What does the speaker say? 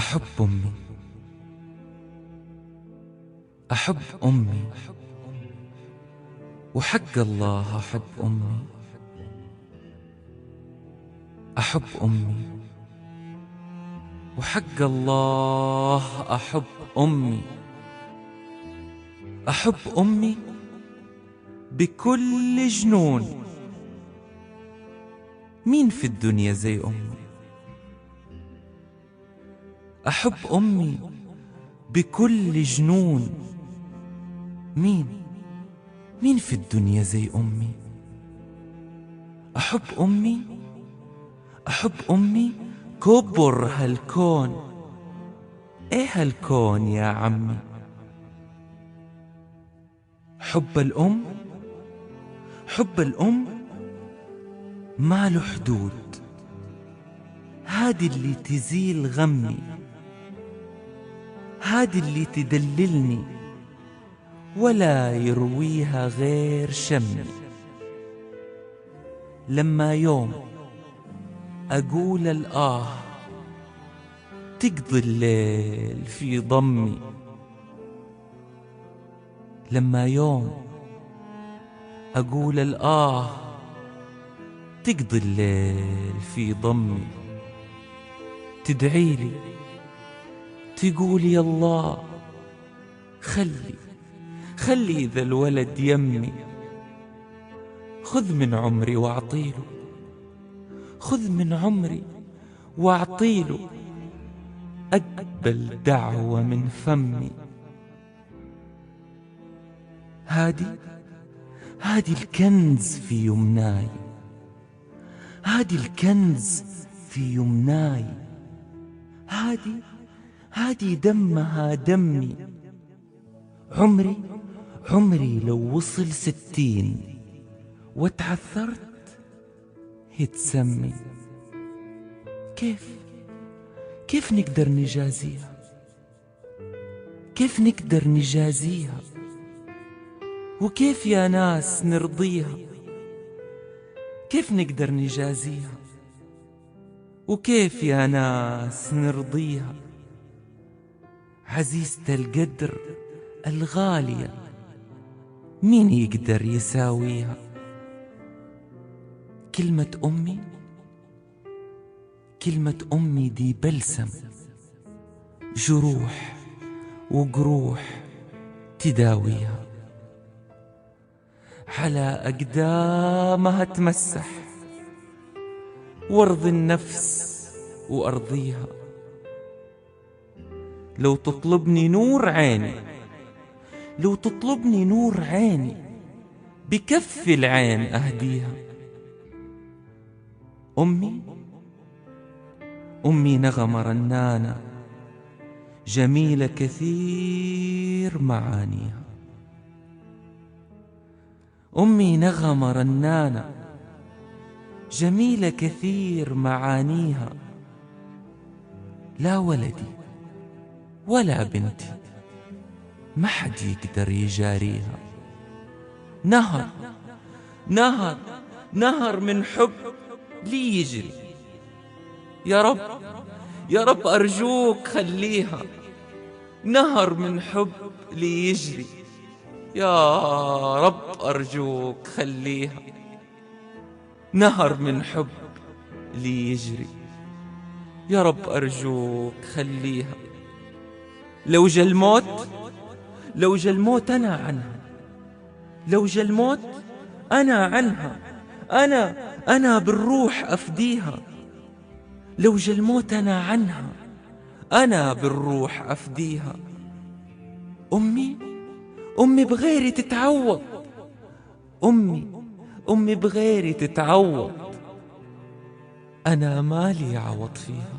أحب أمي، أحب أمي، وحق الله أحب أمي. أحب أمي، وحق الله أحب أمي. أحب أمي بكل جنون. مين في الدنيا زي أمي؟ أحب أمي بكل جنون. مين في الدنيا زي أمي؟ أحب أمي، أحب أمي كبر هالكون. إيه هالكون يا عمي؟ حب الأم، حب الأم ما له حدود. هادي اللي تزيل غمي، هادي اللي تدللني، ولا يرويها غير شمي. لما يوم أقول الآه تقضي الليل في ضمي. لما يوم أقول الآه تقضي الليل في ضمي. تدعيلي تقول يا الله خلي ذا الولد يمي. خذ من عمري واعطيله، خذ من عمري واعطيله. أقبل دعوة من فمي. هادي الكنز في يمناي، هادي الكنز في يمناي. هادي دمها دمي. عمري لو وصل 60 وتعثرت يتسمي. كيف نقدر نجازيها؟ كيف نقدر نجازيها؟ وكيف يا ناس نرضيها؟ كيف نقدر نجازيها؟ وكيف يا ناس نرضيها؟ عزيزة القدر الغالية مين يقدر يساويها؟ كلمة أمي، كلمة أمي دي بلسم جروح وقروح تداويها. على أقدامها تمسح وارضي النفس وأرضيها. لو تطلبني نور عيني، لو تطلبني نور عيني بكف العين أهديها. أمي نغمة رنانة جميلة كثير معانيها. أمي نغمة رنانة جميلة كثير معانيها. لا ولدي ولا بنتي ما حد يقدر يجاريها. نهر من حب لي يجري. يا رب أرجوك خليها. نهر من حب لي يجري. يا رب أرجوك خليها. نهر من حب لي يجري. يا رب أرجوك خليها. لو جا الموت أنا عنها. لو جا الموت أنا عنها. أنا بالروح أفديها. لو جا الموت أنا عنها. أنا بالروح أفديها. أمي بغيري تتعوض. أمي بغيري تتعوض. أنا مالي عوض فيها.